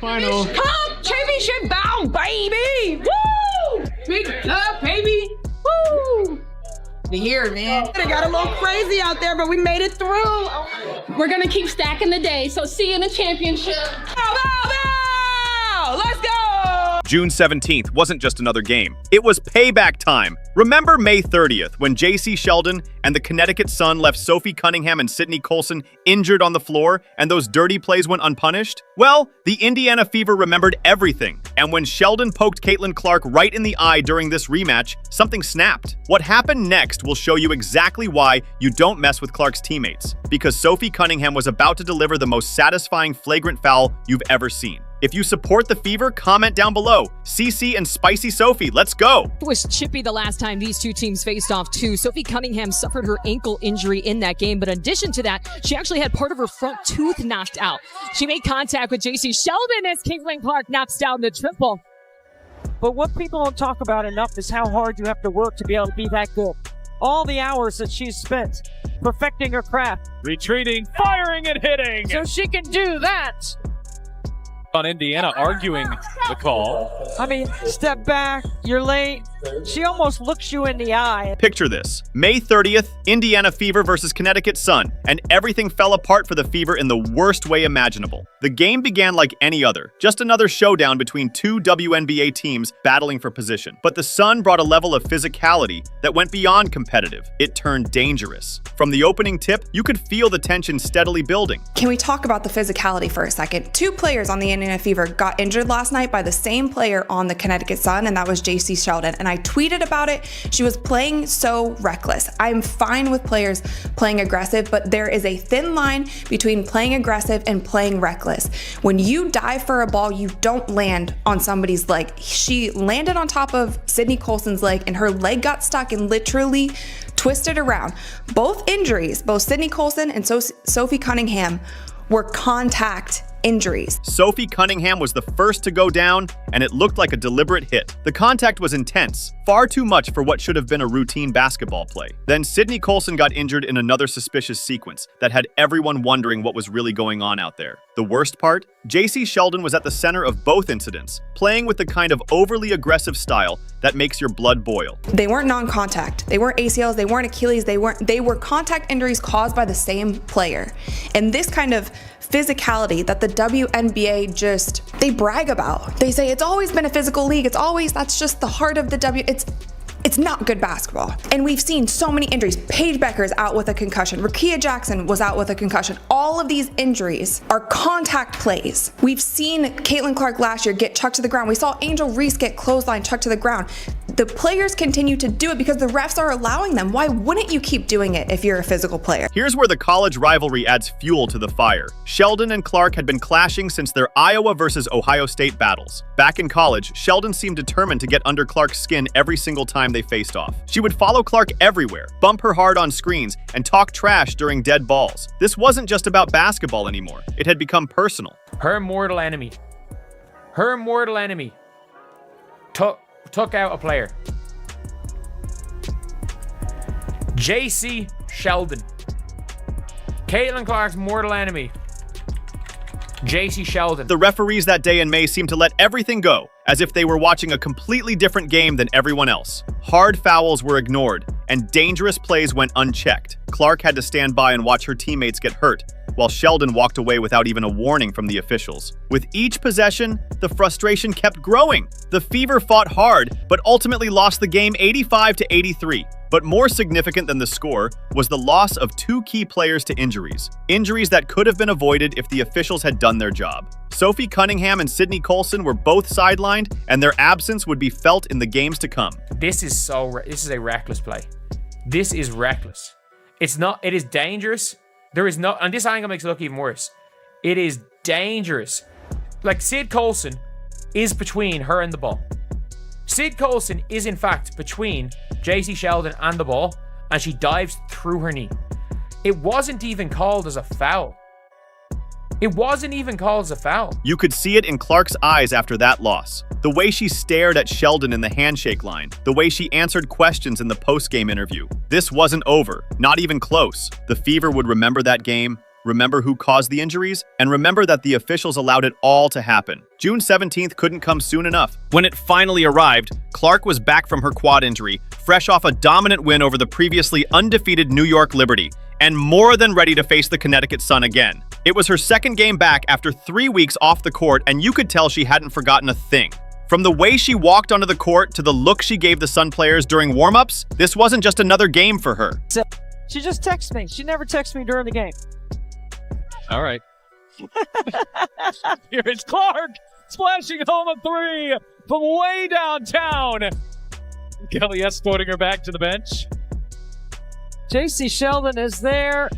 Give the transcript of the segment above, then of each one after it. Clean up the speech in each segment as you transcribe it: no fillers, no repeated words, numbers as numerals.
final. Come, championship bound, baby! Woo! Big love, baby! Woo! Here, man. It got a little crazy out there, but we made it through. We're gonna keep stacking the day, so see you in the championship. Bow! Let's go! June 17th wasn't just another game. It was payback time. Remember May 30th, when Jacy Sheldon and the Connecticut Sun left Sophie Cunningham and Sydney Colson injured on the floor, and those dirty plays went unpunished? Well, the Indiana Fever remembered everything. And when Sheldon poked Caitlin Clark right in the eye during this rematch, something snapped. What happened next will show you exactly why you don't mess with Clark's teammates. Because Sophie Cunningham was about to deliver the most satisfying flagrant foul you've ever seen. If you support the Fever, comment down below. CC and Spicy Sophie, let's go! It was chippy the last time these two teams faced off too. Sophie Cunningham suffered her ankle injury in that game, but in addition to that, she actually had part of her front tooth knocked out. She made contact with Jacy Sheldon as Caitlin Clark knocks down the triple. But what people don't talk about enough is how hard you have to work to be able to be that good. All the hours that she's spent perfecting her craft. Retreating, firing, and hitting. So she can do that. On Indiana arguing the call. I mean, step back, you're late. She almost looks you in the eye. Picture this. May 30th, Indiana Fever versus Connecticut Sun, and everything fell apart for the Fever in the worst way imaginable. The game began like any other, just another showdown between two WNBA teams battling for position. But the Sun brought a level of physicality that went beyond competitive. It turned dangerous. From the opening tip, you could feel the tension steadily building. Can we talk about the physicality for a second? Two players on the Indiana Fever got injured last night by the same player on the Connecticut Sun, and that was Jacy Sheldon. And I tweeted about it. She was playing so reckless. I'm fine with players playing aggressive, but there is a thin line between playing aggressive and playing reckless. When you dive for a ball, you don't land on somebody's leg. She landed on top of Sydney Colson's leg, and her leg got stuck and literally twisted around. Both injuries, both Sydney Colson and Sophie Cunningham, were contact injuries. Sophie Cunningham was the first to go down, and it looked like a deliberate hit. The contact was intense, far too much for what should have been a routine basketball play. Then Sydney Colson got injured in another suspicious sequence that had everyone wondering what was really going on out there. The worst part? Jacy Sheldon was at the center of both incidents, playing with the kind of overly aggressive style that makes your blood boil. They weren't non-contact. They weren't ACLs, they weren't Achilles, they were contact injuries caused by the same player. And this kind of physicality that the WNBA they brag about. They say it's always been a physical league. That's just the heart of the It's not good basketball. And we've seen so many injuries. Paige Becker's out with a concussion. Rakia Jackson was out with a concussion. All of these injuries are contact plays. We've seen Caitlin Clark last year get chucked to the ground. We saw Angel Reese get clothesline chucked to the ground. The players continue to do it because the refs are allowing them. Why wouldn't you keep doing it if you're a physical player? Here's where the college rivalry adds fuel to the fire. Sheldon and Clark had been clashing since their Iowa versus Ohio State battles. Back in college, Sheldon seemed determined to get under Clark's skin every single time they faced off. She would follow Clark everywhere, bump her hard on screens, and talk trash during dead balls. This wasn't just about basketball anymore. It had become personal. Her mortal enemy took out a player. Jacy Sheldon. Caitlin Clark's mortal enemy. Jacy Sheldon. The referees that day in May seemed to let everything go, as if they were watching a completely different game than everyone else. Hard fouls were ignored, and dangerous plays went unchecked. Clark had to stand by and watch her teammates get hurt, while Sheldon walked away without even a warning from the officials. With each possession, the frustration kept growing. The Fever fought hard, but ultimately lost the game 85-83. But more significant than the score was the loss of two key players to injuries. Injuries that could have been avoided if the officials had done their job. Sophie Cunningham and Sydney Colson were both sidelined, and their absence would be felt in the games to come. This is a reckless play. This is reckless. It is dangerous. And this angle makes it look even worse. It is dangerous. Like, Sid Colson is between her and the ball. Sid Colson is in fact between Jacy Sheldon and the ball, and she dives through her knee. It wasn't even called as a foul. You could see it in Clark's eyes after that loss. The way she stared at Sheldon in the handshake line. The way she answered questions in the post-game interview. This wasn't over. Not even close. The Fever would remember that game remember who caused the injuries, and remember that the officials allowed it all to happen. June 17th couldn't come soon enough. When it finally arrived, Clark was back from her quad injury, fresh off a dominant win over the previously undefeated New York Liberty, and more than ready to face the Connecticut Sun again. It was her second game back after 3 weeks off the court, and you could tell she hadn't forgotten a thing. From the way she walked onto the court to the look she gave the Sun players during warm-ups, this wasn't just another game for her. She just texts me. She never texts me during the game. All right. Here is Clark splashing home a three from way downtown. Kelly escorting her back to the bench. Jacy Sheldon is there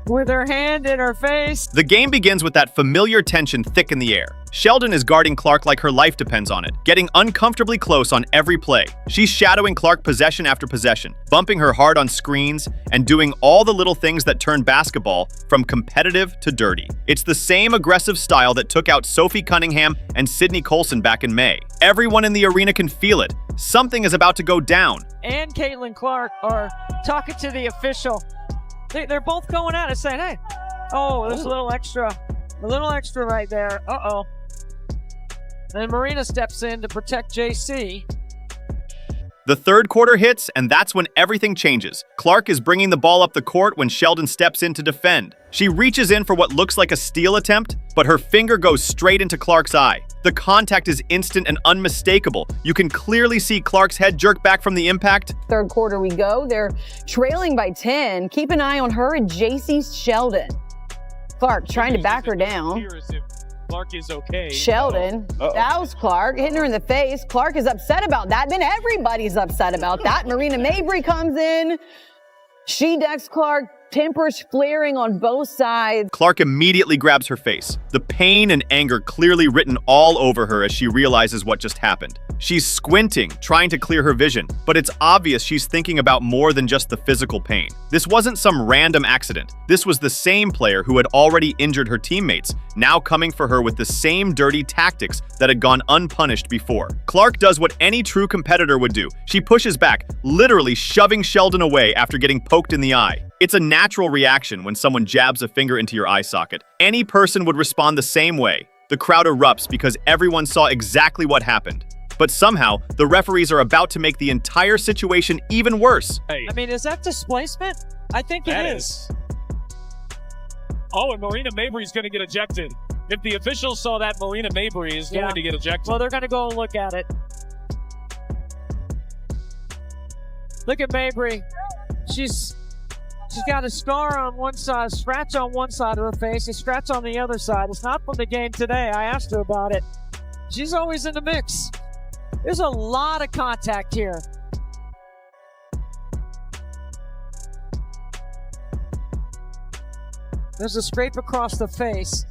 with her hand in her face. The game begins with that familiar tension thick in the air. Sheldon is guarding Clark like her life depends on it, getting uncomfortably close on every play. She's shadowing Clark possession after possession, bumping her hard on screens, and doing all the little things that turn basketball from competitive to dirty. It's the same aggressive style that took out Sophie Cunningham and Sydney Colson back in May. Everyone in the arena can feel it. Something is about to go down. And Caitlin Clark are talking to the official. They're both going at it saying, hey, oh, there's a little extra right there. Uh-oh. Then Marina steps in to protect JC. The third quarter hits, and that's when everything changes. Clark is bringing the ball up the court when Sheldon steps in to defend. She reaches in for what looks like a steal attempt, but her finger goes straight into Clark's eye. The contact is instant and unmistakable. You can clearly see Clark's head jerk back from the impact. Third quarter we go. They're trailing by 10. Keep an eye on her and Jacy Sheldon. Clark trying to back her down. Clark is okay. Sheldon, that was Clark, hitting her in the face. Clark is upset about that. Then everybody's upset about that. Marina Mabrey comes in. She decks Clark. Tempers flaring on both sides. Clark immediately grabs her face, the pain and anger clearly written all over her as she realizes what just happened. She's squinting, trying to clear her vision, but it's obvious she's thinking about more than just the physical pain. This wasn't some random accident. This was the same player who had already injured her teammates, now coming for her with the same dirty tactics that had gone unpunished before. Clark does what any true competitor would do. She pushes back, literally shoving Sheldon away after getting poked in the eye. It's a natural reaction when someone jabs a finger into your eye socket. Any person would respond the same way. The crowd erupts because everyone saw exactly what happened. But somehow, the referees are about to make the entire situation even worse. Hey, I mean, is that displacement? I think it is. Oh, and Marina Mabrey is going to get ejected. If the officials saw that, Marina Mabrey is going to get ejected. Well, they're going to go and look at it. Look at Mabrey. She's got a scar on one side, a scratch on one side of her face, a scratch on the other side. It's not from the game today. I asked her about it. She's always in the mix. There's a lot of contact here. There's a scrape across the face.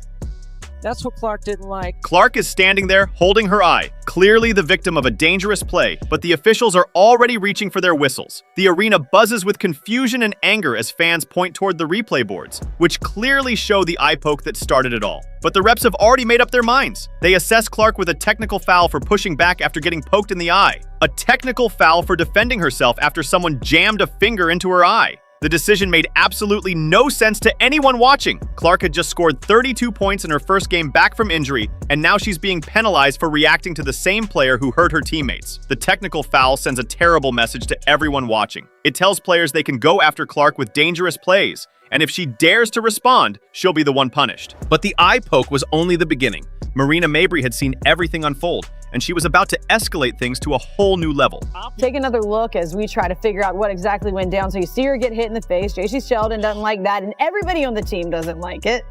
That's what Clark didn't like. Clark is standing there, holding her eye, clearly the victim of a dangerous play, but the officials are already reaching for their whistles. The arena buzzes with confusion and anger as fans point toward the replay boards, which clearly show the eye poke that started it all. But the refs have already made up their minds. They assess Clark with a technical foul for pushing back after getting poked in the eye. A technical foul for defending herself after someone jammed a finger into her eye. The decision made absolutely no sense to anyone watching. Clark had just scored 32 points in her first game back from injury, and now she's being penalized for reacting to the same player who hurt her teammates. The technical foul sends a terrible message to everyone watching. It tells players they can go after Clark with dangerous plays, and if she dares to respond, she'll be the one punished. But the eye poke was only the beginning. Marina Mabrey had seen everything unfold, and she was about to escalate things to a whole new level. Take another look as we try to figure out what exactly went down. So you see her get hit in the face. Jacy Sheldon doesn't like that, and everybody on the team doesn't like it.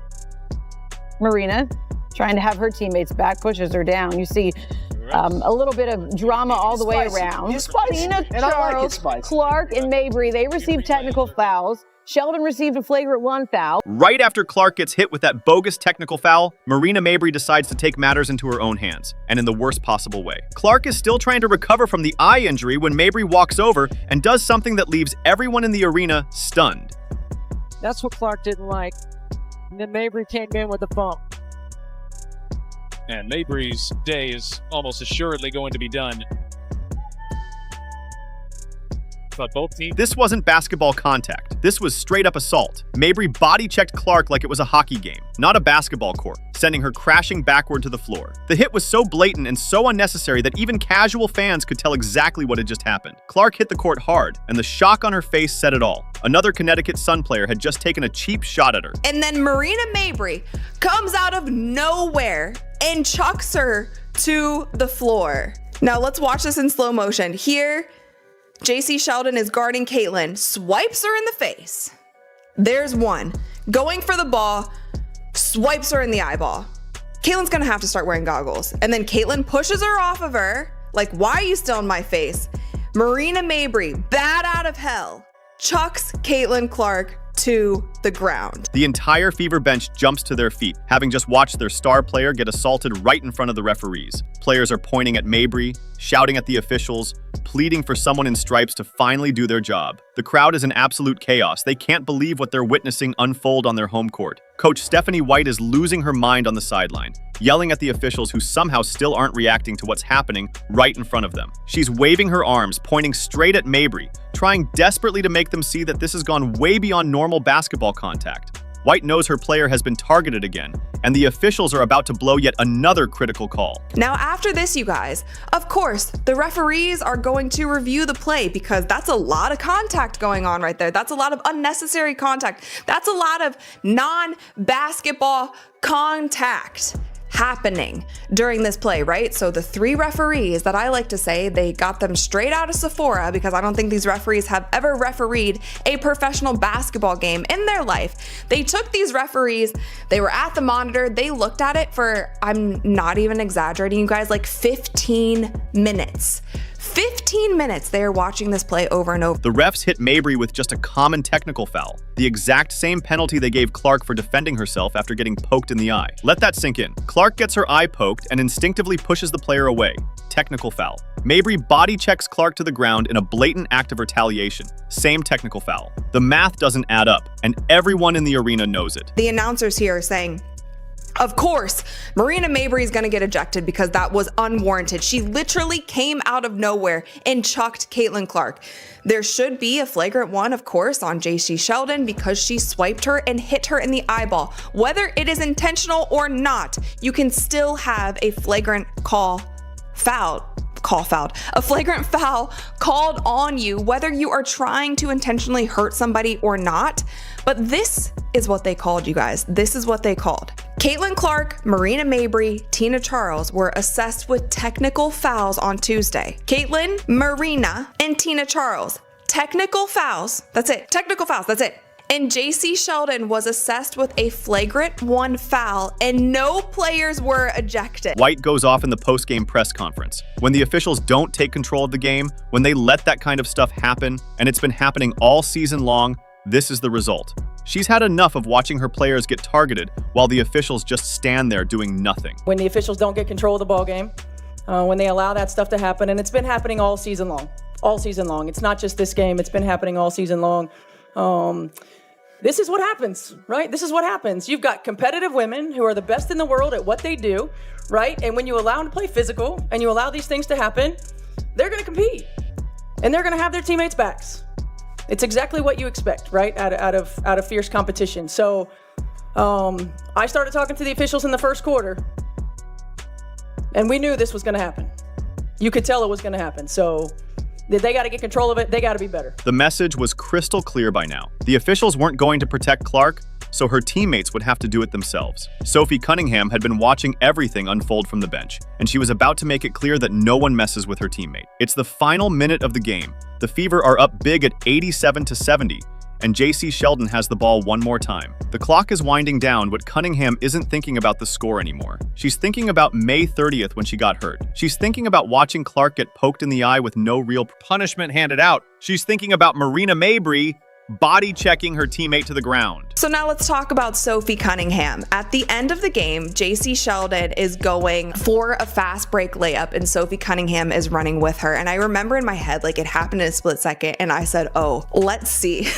Marina, trying to have her teammates back, pushes her down. You see a little bit of drama all the way around. Tina, Charles, Clark, and Mabrey, they received technical fouls. Sheldon received a flagrant 1 foul. Right after Clark gets hit with that bogus technical foul, Marina Mabrey decides to take matters into her own hands, and in the worst possible way. Clark is still trying to recover from the eye injury when Mabrey walks over and does something that leaves everyone in the arena stunned. That's what Clark didn't like. And then Mabrey came in with a bump. And Mabrey's day is almost assuredly going to be done. on both teams. This wasn't basketball contact. This was straight-up assault. Mabrey body-checked Clark like it was a hockey game, not a basketball court, sending her crashing backward to the floor. The hit was so blatant and so unnecessary that even casual fans could tell exactly what had just happened. Clark hit the court hard, and the shock on her face said it all. Another Connecticut Sun player had just taken a cheap shot at her. And then Marina Mabrey comes out of nowhere and chucks her to the floor. Now let's watch this in slow motion. Here, Jacy Sheldon is guarding Caitlin, swipes her in the face. There's one. Going for the ball, swipes her in the eyeball. Caitlin's gonna have to start wearing goggles. And then Caitlin pushes her off of her, like, why are you still in my face? Marina Mabrey, bat out of hell, chucks Caitlin Clark to the ground. The entire Fever bench jumps to their feet, having just watched their star player get assaulted right in front of the referees. Players are pointing at Mabrey, shouting at the officials, pleading for someone in stripes to finally do their job. The crowd is in absolute chaos. They can't believe what they're witnessing unfold on their home court. Coach Stephanie White is losing her mind on the sideline, yelling at the officials who somehow still aren't reacting to what's happening right in front of them. She's waving her arms, pointing straight at Mabrey, trying desperately to make them see that this has gone way beyond normal basketball contact. White knows her player has been targeted again, and the officials are about to blow yet another critical call. Now after this, you guys, of course, the referees are going to review the play because that's a lot of contact going on right there. That's a lot of unnecessary contact. That's a lot of non-basketball contact happening during this play, right? So the three referees that I like to say, they got them straight out of Sephora because I don't think these referees have ever refereed a professional basketball game in their life. They took these referees, they were at the monitor, they looked at it for, I'm not even exaggerating, you guys, like 15 minutes. 15 minutes they are watching this play over and over. The refs hit Mabrey with just a common technical foul, the exact same penalty they gave Clark for defending herself after getting poked in the eye. Let that sink in. Clark gets her eye poked and instinctively pushes the player away. Technical foul. Mabrey body checks Clark to the ground in a blatant act of retaliation. Same technical foul. The math doesn't add up, and everyone in the arena knows it. The announcers here are saying, of course, Marina Mabrey is going to get ejected because that was unwarranted. She literally came out of nowhere and chucked Caitlin Clark. There should be a flagrant one, of course, on Jacy Sheldon because she swiped her and hit her in the eyeball. Whether it is intentional or not, you can still have a flagrant a flagrant foul called on you, whether you are trying to intentionally hurt somebody or not. But this is what they called, you guys. This is what they called. Caitlin Clark, Marina Mabrey, Tina Charles were assessed with technical fouls on Tuesday. Caitlin, Marina, and Tina Charles. Technical fouls. That's it. Technical fouls. That's it. And Jacy Sheldon was assessed with a flagrant 1 foul, and no players were ejected. White goes off in the post-game press conference. When the officials don't take control of the game, when they let that kind of stuff happen, and it's been happening all season long, this is the result. She's had enough of watching her players get targeted while the officials just stand there doing nothing. When the officials don't get control of the ball game, when they allow that stuff to happen, and it's been happening all season long. All season long. It's not just this game, it's been happening all season long. This is what happens, right? This is what happens. You've got competitive women who are the best in the world at what they do, right? And when you allow them to play physical and you allow these things to happen, they're going to compete and they're going to have their teammates' backs. It's exactly what you expect, right? Out of fierce competition. So I started talking to the officials in the first quarter, and we knew this was going to happen. You could tell it was going to happen. So they got to get control of it. They got to be better. The message was crystal clear by now. The officials weren't going to protect Clark, so her teammates would have to do it themselves. Sophie Cunningham had been watching everything unfold from the bench, and she was about to make it clear that no one messes with her teammate. It's the final minute of the game. The Fever are up big at 87-70, and Jacy Sheldon has the ball one more time. The clock is winding down, but Cunningham isn't thinking about the score anymore. She's thinking about May 30th when she got hurt. She's thinking about watching Clark get poked in the eye with no real punishment handed out. She's thinking about Marina Mabrey body checking her teammate to the ground. So now let's talk about Sophie Cunningham. At the end of the game, Jacy Sheldon is going for a fast break layup and Sophie Cunningham is running with her. And I remember in my head, like, it happened in a split second and I said, oh, let's see.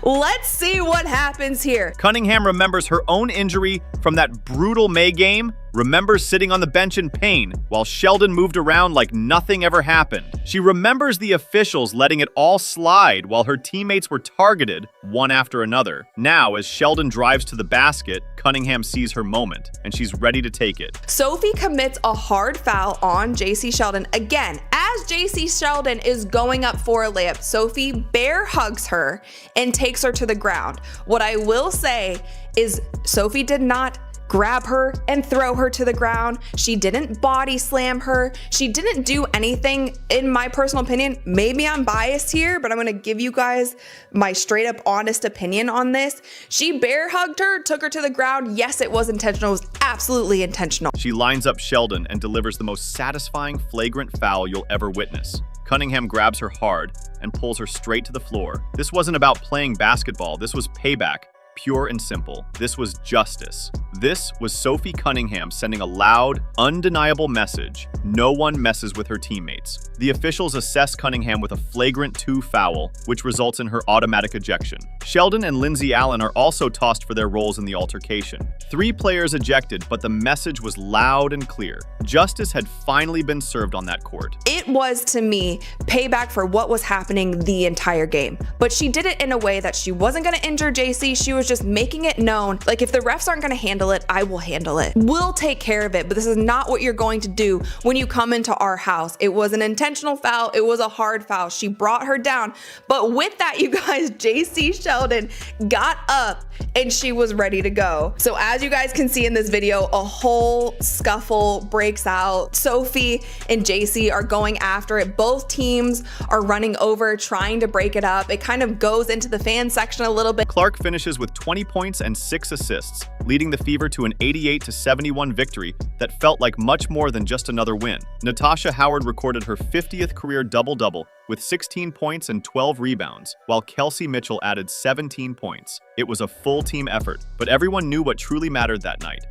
Let's see what happens here. Cunningham remembers her own injury from that brutal May game remembers sitting on the bench in pain while Sheldon moved around like nothing ever happened. She remembers the officials letting it all slide while her teammates were targeted one after another. Now, as Sheldon drives to the basket, Cunningham sees her moment, and she's ready to take it. Sophie commits a hard foul on Jacy Sheldon. Again, as Jacy Sheldon is going up for a layup, Sophie bear hugs her and takes her to the ground. What I will say is Sophie did not grab her and throw her to the ground. She didn't body slam her. She didn't do anything, in my personal opinion. Maybe I'm biased here, but I'm gonna give you guys my straight up honest opinion on this. She bear hugged her, took her to the ground. Yes, it was intentional. It was absolutely intentional. She lines up Sheldon and delivers the most satisfying flagrant foul you'll ever witness. Cunningham grabs her hard and pulls her straight to the floor. This wasn't about playing basketball. This was payback. Pure and simple. This was justice. This was Sophie Cunningham sending a loud, undeniable message. No one messes with her teammates. The officials assess Cunningham with a flagrant 2 foul, which results in her automatic ejection. Sheldon and Lindsay Allen are also tossed for their roles in the altercation. 3 players ejected, but the message was loud and clear. Justice had finally been served on that court. It was, to me, payback for what was happening the entire game. But she did it in a way that she wasn't going to injure Jacy. She was just making it known, like, if the refs aren't going to handle it, I will handle it. We'll take care of it, but this is not what you're going to do when you come into our house. It was an intentional foul. It was a hard foul. She brought her down. But with that, you guys, Jacy Sheldon got up and she was ready to go. So as you guys can see in this video, a whole scuffle breaks out. Sophie and Jacy are going after it. Both teams are running over, trying to break it up. It kind of goes into the fan section a little bit. Clark finishes with 20 points and 6 assists, leading the Fever to an 88-71 victory that felt like much more than just another win. Natasha Howard recorded her 50th career double-double with 16 points and 12 rebounds, while Kelsey Mitchell added 17 points. It was a full team effort, but everyone knew what truly mattered that night.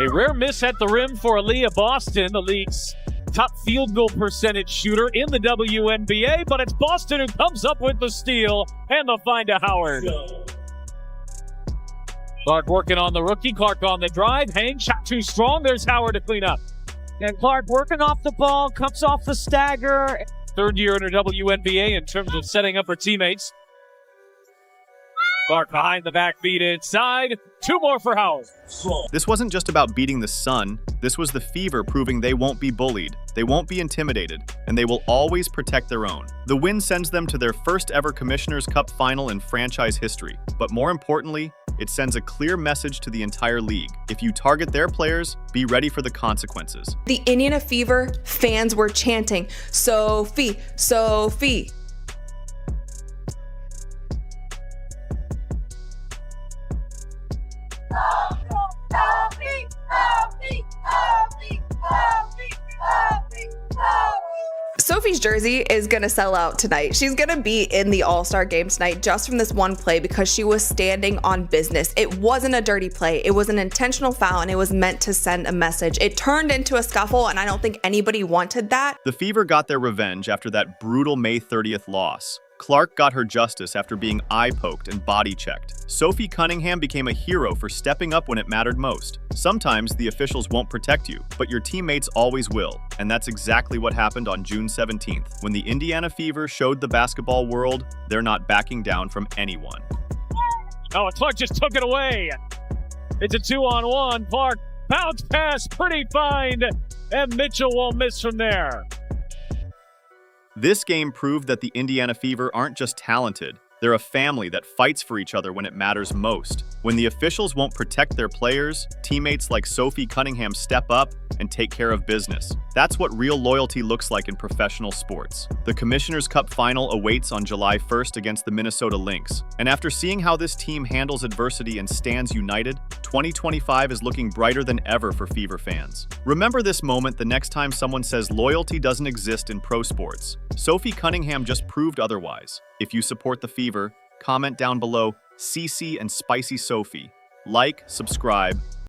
A rare miss at the rim for Aaliyah Boston, the league's top field goal percentage shooter in the WNBA, but it's Boston who comes up with the steal and the find to Howard. Clark working on the rookie. Clark on the drive. Hang shot too strong. There's Howard to clean up. And Clark working off the ball, comes off the stagger. 3rd year in her WNBA in terms of setting up her teammates. Clark behind the back, feed inside. 2 more for Howard. This wasn't just about beating the Sun. This was the Fever proving they won't be bullied, they won't be intimidated, and they will always protect their own. The win sends them to their first ever Commissioner's Cup final in franchise history. But more importantly, it sends a clear message to the entire league. If you target their players, be ready for the consequences. The Indiana Fever fans were chanting, "Sophie, Sophie." Sophie's jersey is gonna sell out tonight. She's gonna be in the All-Star game tonight just from this one play because she was standing on business. It wasn't a dirty play. It was an intentional foul and it was meant to send a message. It turned into a scuffle and I don't think anybody wanted that. The Fever got their revenge after that brutal May 30th loss. Clark got her justice after being eye-poked and body-checked. Sophie Cunningham became a hero for stepping up when it mattered most. Sometimes the officials won't protect you, but your teammates always will. And that's exactly what happened on June 17th, when the Indiana Fever showed the basketball world they're not backing down from anyone. Oh, and Clark just took it away. It's a 2-on-1. Clark, bounce pass, pretty find, and Mitchell won't miss from there. This game proved that the Indiana Fever aren't just talented, they're a family that fights for each other when it matters most. When the officials won't protect their players, teammates like Sophie Cunningham step up and take care of business. That's what real loyalty looks like in professional sports. The Commissioner's Cup final awaits on July 1st against the Minnesota Lynx. And after seeing how this team handles adversity and stands united, 2025 is looking brighter than ever for Fever fans. Remember this moment the next time someone says loyalty doesn't exist in pro sports. Sophie Cunningham just proved otherwise. If you support the Fever, comment down below CC and Spicy Sophie. Like, subscribe,